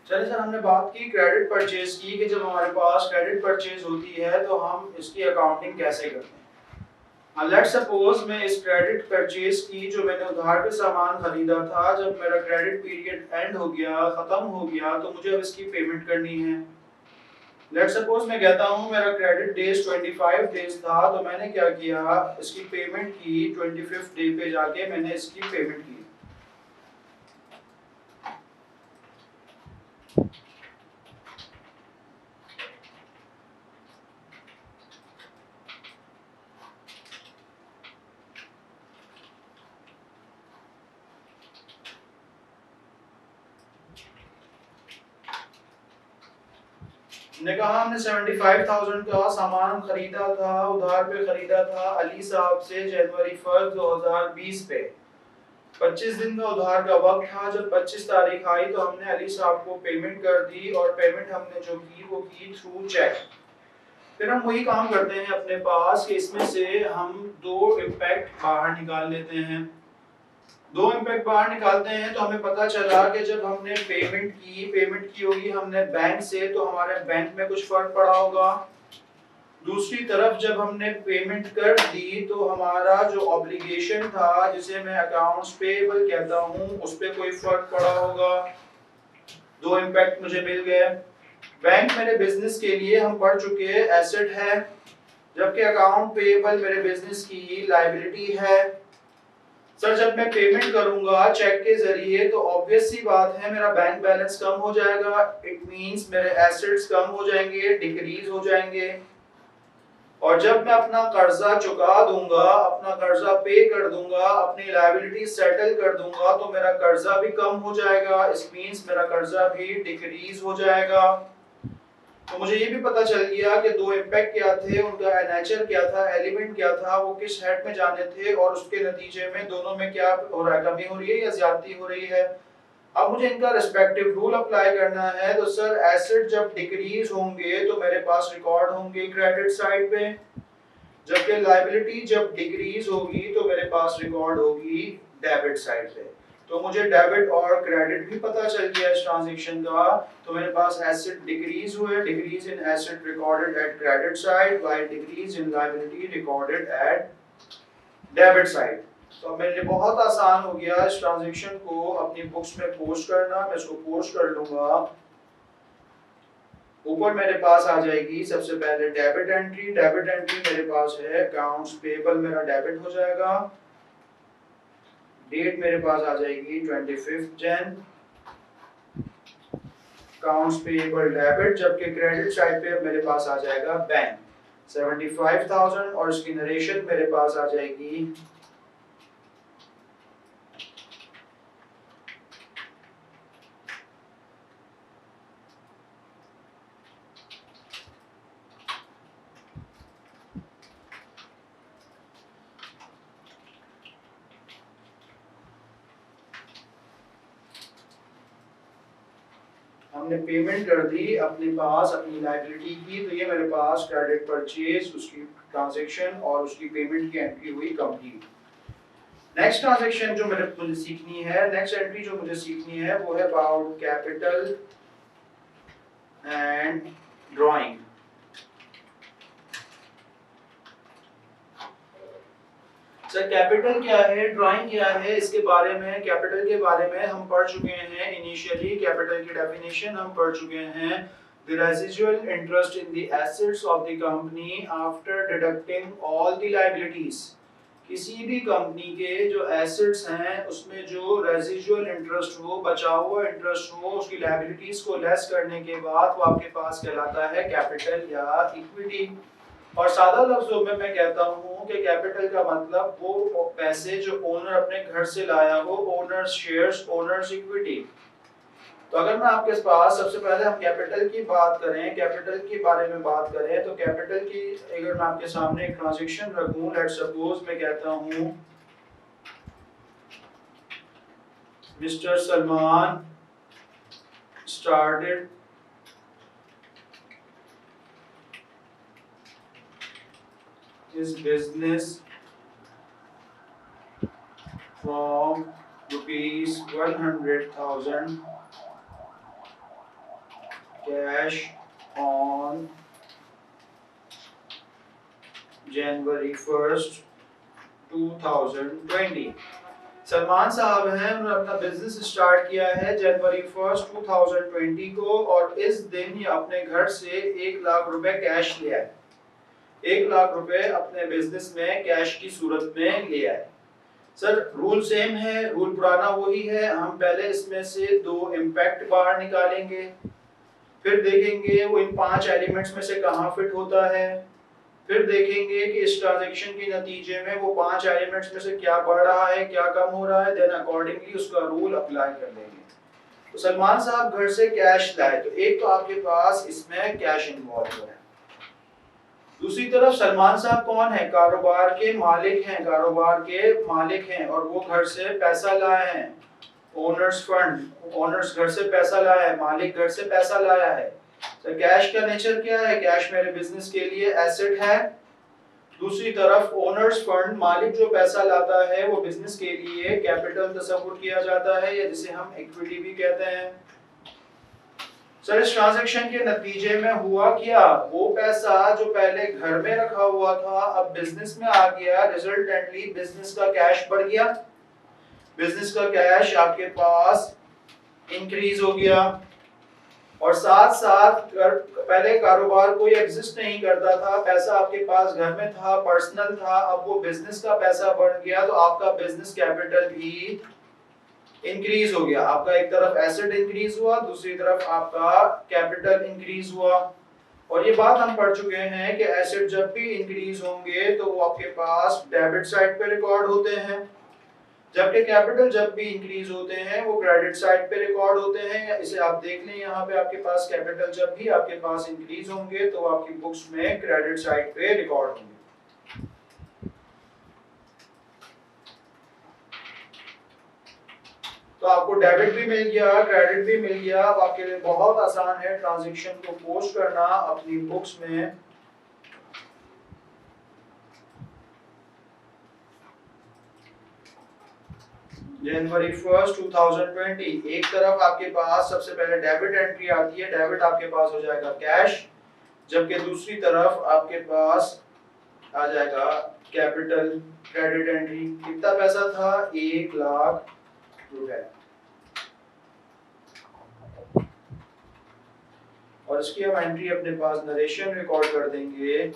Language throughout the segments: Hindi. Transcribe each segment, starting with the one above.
चलिए सर, हमने बात की क्रेडिट परचेज की कि जब हमारे पास क्रेडिट परचेज होती है तो हम इसकी अकाउंटिंग कैसे करते हैं। लेट्स सपोज मैं इस क्रेडिट परचेज की जो मैंने उधार पे सामान खरीदा था, जब मेरा क्रेडिट पीरियड एंड हो गया, खत्म हो गया, तो मुझे अब इसकी पेमेंट करनी है। लेट्स सपोज मैं कहता हूँ मेरा क्रेडिट डेज 25 डेज था, तो मैंने क्या किया, इसकी पेमेंट की 25th डे पे जाके मैंने इसकी पेमेंट की। ने कहा हमने 75,000 का सामान खरीदा था, उधार पे खरीदा था अली साहब से जनवरी 1 2020 पे। 25 दिन का उधार का वक्त था। जब 25 तारीख आई तो हमने अली साहब को पेमेंट कर दी, और पेमेंट हमने जो की वो की थ्रू चेक। फिर हम वही काम करते हैं अपने पास कि इसमें से हम दो इम्पैक्ट बाहर निकाल लेते हैं। दो इम्पैक्ट बाहर निकालते हैं तो हमें पता चला कि जब हमने पेमेंट की होगी हमने बैंक से, तो हमारे बैंक में कुछ फर्क पड़ा होगा। दूसरी तरफ जब हमने पेमेंट कर दी तो हमारा जो ऑब्लिगेशन था, जिसे मैं अकाउंट्स पेएबल कहता हूँ, उस पर कोई फर्क पड़ा होगा। दो इम्पैक्ट मुझे मिल गए। बैंक मेरे बिजनेस के लिए हम पढ़ चुके एसेट है, जबकि अकाउंट पेएबल मेरे बिजनेस की लायबिलिटी है। सर, जब मैं पेमेंट करूंगा चेक के जरिए तो ऑब्वियस सी बात है मेरा बैंक बैलेंस कम हो जाएगा। इट मींस मेरे एसेट्स कम हो जाएंगे, डिक्रीज हो जाएंगे। और जब मैं अपना कर्जा चुका दूंगा, अपना कर्जा पे कर दूंगा, अपनी लायबिलिटी सेटल कर दूंगा, तो मेरा कर्जा भी कम हो जाएगा। इस मींस मेरा कर्जा भी डिक्रीज हो जाएगा। तो मुझे ये भी पता चल गया कि दो इम्पैक्ट क्या थे, उनका नेचर क्या था, एलिमेंट क्या था, वो किस हेड में जाने थे, और उसके नतीजे में दोनों में क्या हो रहा है, कमी हो रही है या ज्यादती हो रही है। अब मुझे इनका रिस्पेक्टिव रूल अप्लाई करना है। तो सर, एसेट जब डिक्रीज होंगे तो मेरे पास रिकॉर्ड होंगे क्रेडिट साइड पे, जबकि लायबिलिटी जब डिक्रीज होगी तो मेरे पास रिकॉर्ड होगी डेबिट साइड पे। तो मुझे डेबिट और क्रेडिट भी पता चल गया इस ट्रांजैक्शन का। तो मेरे पास एसेट डिक्रीज हुए, decrease in asset recorded at credit side, while decrease in liability recorded at debit side. तो मेरे लिए बहुत आसान हो गया इस ट्रांजैक्शन को अपनी बुक्स में पोस्ट करना। मैं इसको पोस्ट कर लूंगा। ऊपर मेरे पास आ जाएगी सबसे पहले डेबिट एंट्री। डेबिट एंट्री मेरे पास है अकाउंट्स पेबल, मेरा डेबिट हो जाएगा। डेट मेरे पास आ जाएगी 25 जन, अकाउंट्स पेबल डेबिट। जबकि क्रेडिट साइड पे मेरे पास आ जाएगा बैंक 75,000, और इसकी नरेशन मेरे पास आ जाएगी हमने पेमेंट कर दी अपने पास अपनी लायबिलिटी की। तो ये मेरे पास क्रेडिट परचेज, उसकी ट्रांजैक्शन और उसकी पेमेंट की एंट्री हुई कंप्लीट। नेक्स्ट ट्रांजैक्शन जो मुझे सीखनी है, नेक्स्ट एंट्री जो मुझे सीखनी है, वो है about capital and drawing. Sir, capital क्या है, ड्राइंग क्या है, इसके बारे में, कैपिटल के बारे में हम पढ़ चुके हैं। इनिशियली कैपिटल की डेफिनेशन हम पढ़ चुके हैं। The residual interest in the assets of the company after deducting all the liabilities। किसी भी कंपनी के जो एसेट्स हैं उसमें जो रेजिजुअल इंटरेस्ट हो, बचा हुआ इंटरेस्ट हो, उसकी लायबिलिटीज को लेस करने के बाद वो आपके पास कहलाता है कैपिटल या इक्विटी। और सादा लफ्जों में मैं कहता हूँ कि कैपिटल का मतलब वो पैसे जो ओनर अपने घर से लाया हो, ओनर्स शेयर्स, ओनर्स इक्विटी। तो अगर मैं आपके पास सबसे पहले हम कैपिटल की बात करें, कैपिटल के बारे में बात करें, तो कैपिटल की अगर मैं आपके सामने एक ट्रांजैक्शन रखूं, लेट्स सपोज मैं कहता हूं mister Salman started his business from rupees 100,000 cash on January 1st 2020। Salman साहब हैं, उन्होंने अपना बिजनेस स्टार्ट किया है जनवरी 1st 2020 को और इस दिन ये अपने घर से 1 लाख रुपए कैश ले आए। 1 लाख रुपए अपने बिजनेस में कैश की सूरत में ले आए। सर रूल सेम है, रूल पुराना वही है। हम पहले इसमें से 2 इम्पैक्ट बाहर निकालेंगे, फिर देखेंगे वो इन 5 एलिमेंट्स में से कहाँ फिट होता है, फिर देखेंगे कि इस ट्रांजैक्शन के नतीजे में वो 5 एलिमेंट्स में से क्या बढ़ रहा है, क्या कम हो रहा है, देन अकॉर्डिंगली उसका रूल अप्लाई कर देंगे। तो सलमान साहब घर से कैश लाए, तो एक तो आपके पास इसमें कैश इन्वॉल्व है। दूसरी तरफ सलमान साहब कौन है? कारोबार के मालिक हैं, कारोबार के मालिक हैं और वो घर से पैसा लाए हैं। ओनर्स फंड, ओनर्स घर से पैसा लाया है, मालिक घर से पैसा लाया है। तो कैश का नेचर क्या है? कैश मेरे बिजनेस के लिए एसेट है। दूसरी तरफ ओनर्स फंड, मालिक जो पैसा लाता है वो बिजनेस के लिए कैपिटल तस्वुर किया जाता है या जिसे हम इक्विटी भी कहते हैं। सर इस ट्रांजैक्शन के नतीजे में हुआ क्या? वो पैसा जो पहले घर में रखा हुआ था अब बिजनेस में आ गया, रिजल्टेंटली बिजनेस का कैश बढ़ गया, बिजनेस का कैश आपके पास इंक्रीज हो गया और साथ साथ पहले कारोबार कोई एग्जिस्ट नहीं करता था, पैसा आपके पास घर में था, पर्सनल था, अब वो बिजनेस का पैसा बढ़ गया तो आपका बिजनेस कैपिटल भी इंक्रीज हो गया। आपका एक तरफ एसेट इंक्रीज हुआ, दूसरी तरफ आपका कैपिटल इंक्रीज हुआ। और ये बात हम पढ़ चुके हैं कि एसेट जब भी इंक्रीज होंगे तो वो आपके पास डेबिट साइड पे रिकॉर्ड होते हैं, जबकि कैपिटल जब भी इंक्रीज होते हैं वो क्रेडिट साइड पे रिकॉर्ड होते हैं। इसे आप देख लें, यहाँ पे आपके पास कैपिटल जब भी आपके पास इंक्रीज होंगे तो आपकी बुक्स में क्रेडिट साइड पे रिकॉर्ड होंगे। तो आपको डेबिट भी मिल गया, क्रेडिट भी मिल गया। अब आपके लिए बहुत आसान है ट्रांजैक्शन को पोस्ट करना अपनी बुक्स में। जनवरी 1st 2020, एक तरफ आपके पास सबसे पहले डेबिट एंट्री आती है, डेबिट आपके पास हो जाएगा कैश, जबकि दूसरी तरफ आपके पास आ जाएगा कैपिटल क्रेडिट एंट्री। कितना पैसा था? 1 लाख रुपए। और इसकी हम एंट्री अपने पास नरेशन रिकॉर्ड कर देंगे।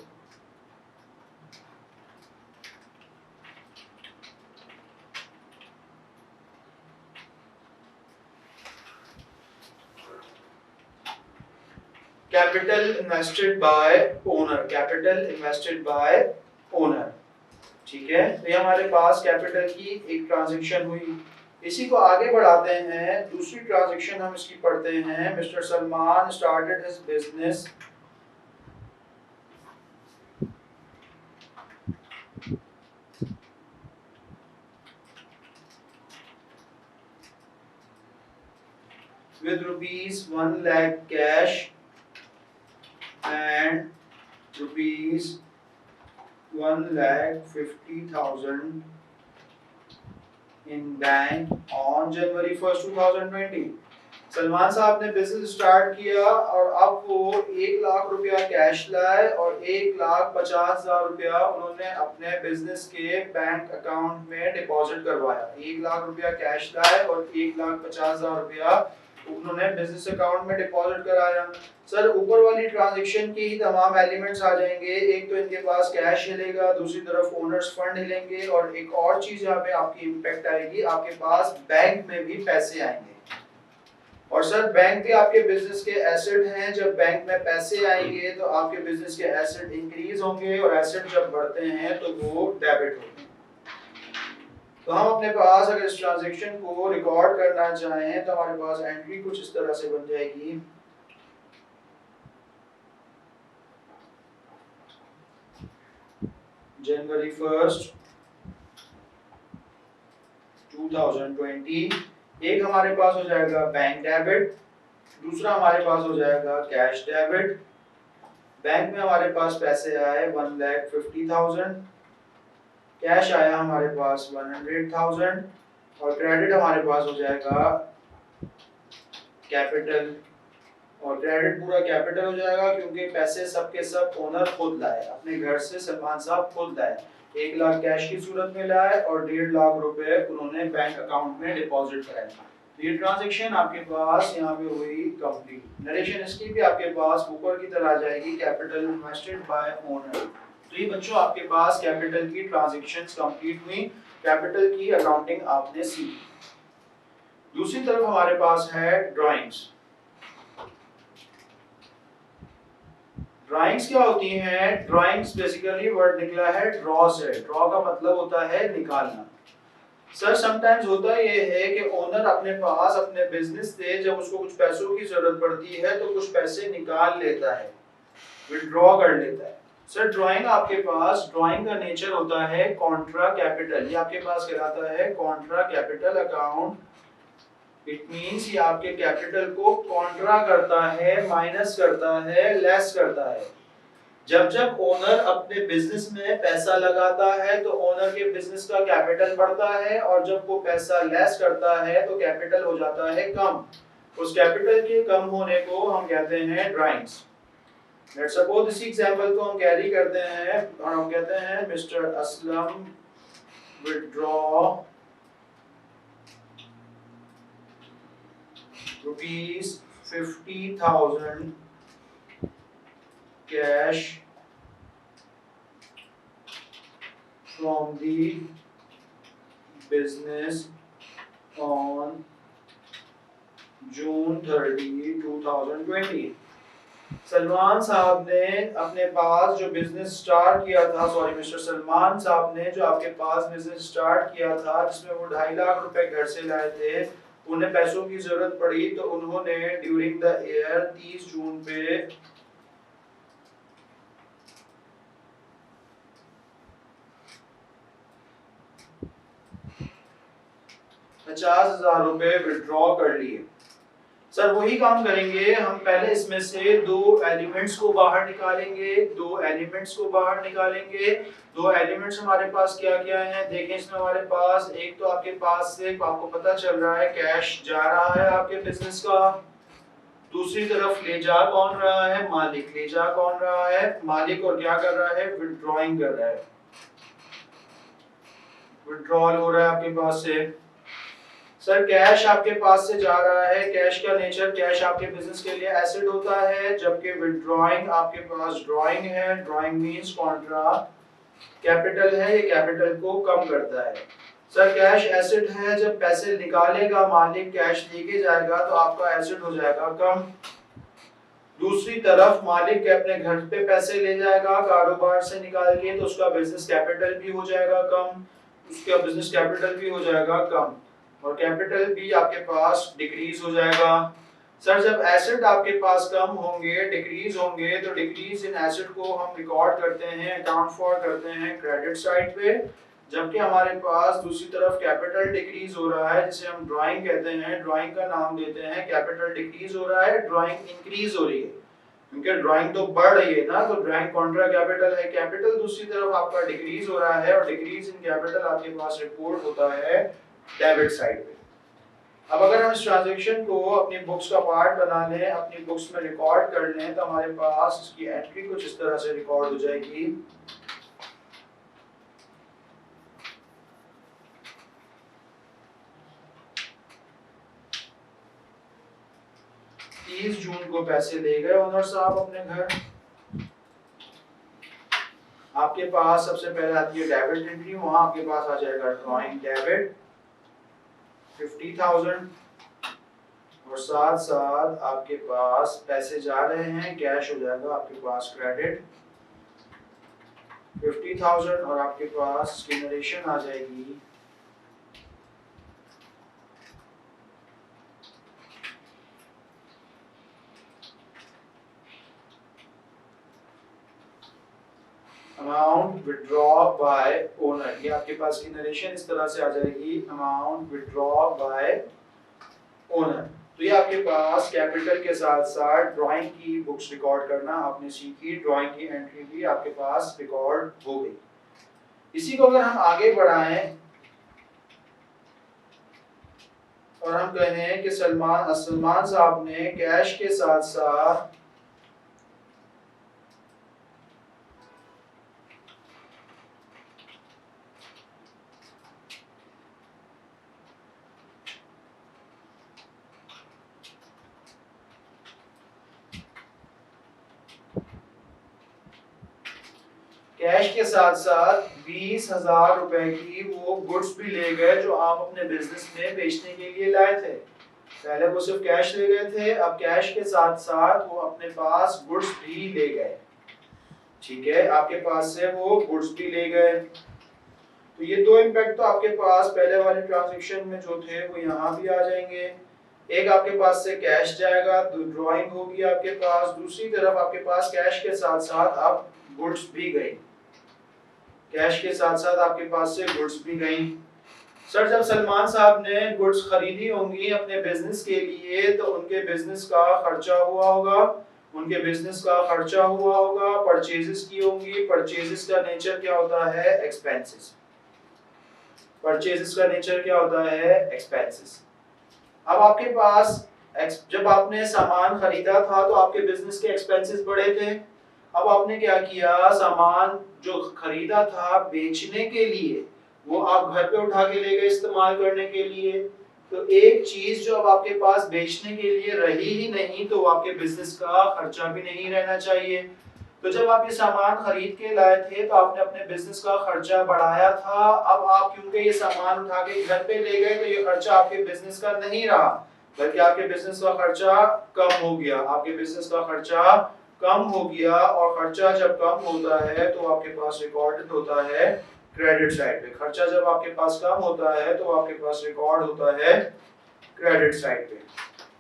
Capital invested bye owner, capital invested bye owner. ठीक है, तो ये हमारे पास कैपिटल की एक ट्रांजैक्शन हुई। इसी को आगे बढ़ाते हैं, दूसरी ट्रांजैक्शन हम इसकी पढ़ते हैं। Mister Salman started his business with rupees 1 lakh cash and rupees 1,50,000 in bank on January 1st 2020। Salman साहब ने बिजनेस स्टार्ट किया और अब वो 1 लाख रुपया कैश लाए और 1,50,000 रुपया उन्होंने अपने बिजनेस के बैंक अकाउंट में डिपॉजिट करवाया। 1 लाख रुपया कैश लाए और 1,50,000 रुपया उन्होंने बिजनेस अकाउंट में डिपॉजिट कराया। सर ऊपर वाली ट्रांजैक्शन की ही तमाम एलिमेंट्स आ जाएंगे। एक तो इनके पास कैश हिलेगा, दूसरी तरफ ओनर्स फंड हिलेंगे और एक और चीज यहाँ पे आपकी इम्पैक्ट आएगी, आपके पास बैंक में भी पैसे आएंगे। और सर बैंक भी आपके बिजनेस के एसेट हैं, जब बैंक में पैसे आएंगे तो आपके बिजनेस के एसेट इंक्रीज होंगे और एसेट जब बढ़ते हैं तो वो डेबिट होंगे। तो हम अपने पास अगर इस ट्रांजैक्शन को रिकॉर्ड करना चाहें तो हमारे पास एंट्री कुछ इस तरह से बन जाएगी। जनवरी 1st 2020, एक हमारे पास हो जाएगा बैंक डेबिट, दूसरा हमारे पास हो जाएगा कैश डेबिट। बैंक में हमारे पास पैसे आए 1,50,000, कैश आया हमारे पास 100,000 और क्रेडिट हमारे पास हो जाएगा कैपिटल और क्रेडिट पूरा कैपिटल हो जाएगा क्योंकि पैसे सबके सब ओनर खुद लाए, अपने घर से सलमान साहब खुद लाए, 1 लाख कैश की सूरत में लाए और 1.5 लाख रुपए उन्होंने बैंक अकाउंट में डिपॉजिट कराए। ये ट्रांजैक्शन आपके पास यहाँ पे हुई कंप्लीट। नरेशन इसकी भी आपके पास ऊपर की तरह आ जाएगी, कैपिटल इन्वेस्टेड बाय ओनर। तो ये बच्चों आपके पास कैपिटल की ट्रांजैक्शंस कंप्लीट हुई, कैपिटल की अकाउंटिंग आपने सीखी। दूसरी तरफ हमारे पास है ड्राइंग्स। ड्राइंग्स क्या होती हैं? ड्राइंग्स बेसिकली वर्ड निकला है ड्रॉ से। ड्रॉ का मतलब होता है निकालना। सर समटाइम्स होता ये है कि ओनर अपने पास अपने बिजनेस से जब उसको कुछ पैसों की जरूरत पड़ती है तो कुछ पैसे निकाल लेता है, विथड्रॉ कर लेता है। सर ड्राइंग आपके पास, ड्राइंग का नेचर होता है कॉन्ट्रा कैपिटल। ये आपके पास कहलाता है Contra capital account. It means ये आपके कैपिटल को कॉन्ट्रा करता है, माइनस करता है, लेस करता है। जब जब ओनर अपने बिजनेस में पैसा लगाता है तो ओनर के बिजनेस का कैपिटल बढ़ता है, और जब वो पैसा लेस करता है तो कैपिटल हो जाता है कम। उस कैपिटल के कम होने को हम कहते हैं ड्राइंग्स। लेट्स सपोज इसी एग्जांपल को हम कैरी करते हैं और हम कहते हैं mister Aslam withdraw ₹50,000 cash from the business on June 30, 2020। Salman साहब ने अपने पास जो बिजनेस स्टार्ट किया था, मिस्टर सलमान साहब ने जो आपके पास बिजनेस स्टार्ट किया था जिसमें वो 2.5 लाख रुपए घर से लाए थे, उन्हें पैसों की जरूरत पड़ी तो उन्होंने ड्यूरिंग द ईयर 30 जून पे 50,000 रुपए विड्रॉ कर लिए। सर वही काम करेंगे हम, पहले इसमें से दो एलिमेंट्स को बाहर निकालेंगे। दो एलिमेंट्स हमारे पास क्या क्या हैं देखें। इसमें हमारे पास एक तो आपके पास से आपको पता चल रहा है कैश जा रहा है आपके बिजनेस का। दूसरी तरफ ले जा कौन रहा है? मालिक। ले जा कौन रहा है? मालिक। और क्या कर रहा है? विड्रॉइंग कर रहा है, विड्रॉल हो रहा है आपके पास से। सर कैश आपके पास से जा रहा है, कैश का नेचर, कैश आपके बिजनेस के लिए एसेट होता है, जबकि विड्रॉइंग आपके पास ड्राइंग है। ड्राइंग मींस कॉन्ट्रा कैपिटल है, ये कैपिटल को कम करता है। सर कैश एसेट है, जब पैसे निकालेगा मालिक, कैश लेके जाएगा तो आपका एसेट हो जाएगा कम। दूसरी तरफ मालिक के अपने घर पे पैसे ले जाएगा कारोबार से निकाल के तो उसका बिजनेस कैपिटल भी हो जाएगा कम, उसका बिजनेस कैपिटल भी हो जाएगा कम, और कैपिटल भी आपके पास डिक्रीज हो जाएगा। सर जब एसेट आपके पास कम होंगे, डिक्रीज होंगे, तो डिक्रीज इन एसेट को हम रिकॉर्ड करते हैं, अकाउंट फॉर करते हैं क्रेडिट साइड पे, जबकि हमारे पास दूसरी तरफ कैपिटल डिक्रीज हो रहा है जिसे हम ड्राइंग कहते हैं। ड्राइंग का नाम देते हैं, कैपिटल डिक्रीज हो रहा है, ड्राइंग इंक्रीज हो रही है, क्योंकि ड्राइंग तो बढ़ रही है ना, तो ड्राइंग कॉन्ट्रा कैपिटल है, कैपिटल दूसरी तरफ आपका डिक्रीज हो रहा है, और डिक्रीज इन कैपिटल आपके पास रिपोर्ट होता है डेबिट साइड पे। अब अगर हम इस ट्रांजैक्शन को अपनी बुक्स का पार्ट बना लें, अपनी बुक्स में रिकॉर्ड कर लें, तो हमारे पास इसकी एंट्री कुछ इस तरह से रिकॉर्ड हो जाएगी। जून को पैसे ले गए ओनर साहब अपने घर। आपके पास सबसे पहले आती है डेबिट एंट्री, वहां आपके पास आ जाएगा ड्राइंग डेबिट 50,000, और साथ साथ आपके पास पैसे जा रहे हैं, कैश हो जाएगा आपके पास क्रेडिट 50,000, और आपके पास इसकी नरेशन आ जाएगी अमाउंट विड्रॉ बाय ओनर। ये आपके पास की नरेशन इस तरह से आ जाएगी, अमाउंट विड्रॉ बाय ओनर। तो ये आपके पास कैपिटल के साथ साथ ड्राइंग की बुक्स रिकॉर्ड करना आपने सीखी, ड्राइंग की एंट्री भी आपके पास रिकॉर्ड हो गई। इसी को अगर हम आगे बढ़ाएं और हम कहें कि सलमान साहब ने कैश के साथ साथ कैश के साथ साथ 20,000 रुपए की वो गुड्स भी ले गए जो आप अपने बिजनेस में बेचने के लिए लाए थे। पहले वो सिर्फ कैश ले गए थे, अब कैश के साथ साथ वो अपने पास गुड्स भी ले गए। ठीक है, आपके पास से वो गुड्स भी ले गए। तो ये दो इम्पैक्ट तो आपके पास पहले वाले ट्रांजैक्शन में जो थे वो यहाँ भी आ जाएंगे। एक आपके पास से कैश जाएगा, ड्राइंग होगी आपके पास, दूसरी तरफ आपके पास कैश के साथ साथ अब गुड्स भी गई। कैश के साथ साथ आपके पास से गुड्स भी गई। सर, जब सलमान साहब ने गुड्स खरीदी होंगी अपने बिजनेस के लिए तो उनके बिजनेस का खर्चा हुआ होगा, परचेजेस की होंगी। परचेजेस का नेचर क्या होता है? एक्सपेंसेस। परचेजेस का नेचर क्या होता है? एक्सपेंसेस। अब आपके पास जब आपने सामान खरीदा था तो आपके बिजनेस के एक्सपेंसेस बढ़े थे। अब आपने क्या किया, सामान जो खरीदा था बेचने के लिए वो आप घर पे उठा के ले गए इस्तेमाल करने के लिए। तो एक चीज जो अब आपके पास बेचने के लिए रही ही नहीं तो आपके बिजनेस का खर्चा भी नहीं रहना चाहिए। तो जब आप ये सामान खरीद के लाए थे तो आपने अपने बिजनेस का खर्चा बढ़ाया था। अब आप क्योंकि ये सामान उठा के घर पे ले गए तो ये खर्चा आपके बिजनेस का नहीं रहा, बल्कि आपके बिजनेस का खर्चा कम हो गया। और खर्चा जब कम होता है तो आपके पास रिकॉर्ड होता है क्रेडिट साइड पे। खर्चा जब आपके पास कम होता है तो आपके पास रिकॉर्ड होता है क्रेडिट साइड पे।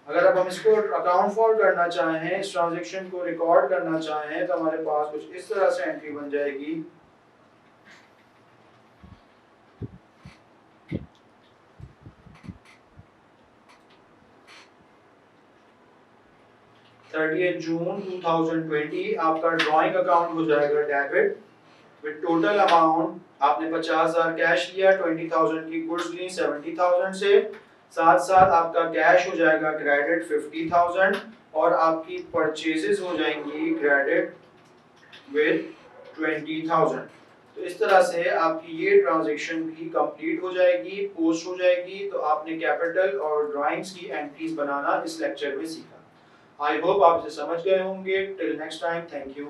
अगर अब हम इसको अकाउंट फॉर करना चाहें, इस ट्रांजैक्शन को रिकॉर्ड करना चाहें तो हमारे पास कुछ इस तरह से एंट्री बन जाएगी। जून 2020 आपका ड्राइंग अकाउंट हो जाएगा डेबिट विद टोटल अमाउंट। आपने 50,000 कैश लिया, 20,000 की गुड्स ली 70,000 से, साथ साथ आपका कैश हो जाएगा क्रेडिट 50,000 और आपकी परचेजेस हो जाएंगी क्रेडिट विद 20,000। तो इस तरह से आपकी ये ट्रांजैक्शन भी कंप्लीट हो जाएगी, पोस्ट हो जाएगी। तो आपने कैपिटल और ड्राइंग्स की एंट्रीज बनाना इस लेक्चर में सीखा। आई होप आप इसे समझ गए होंगे। Till next time, thank you.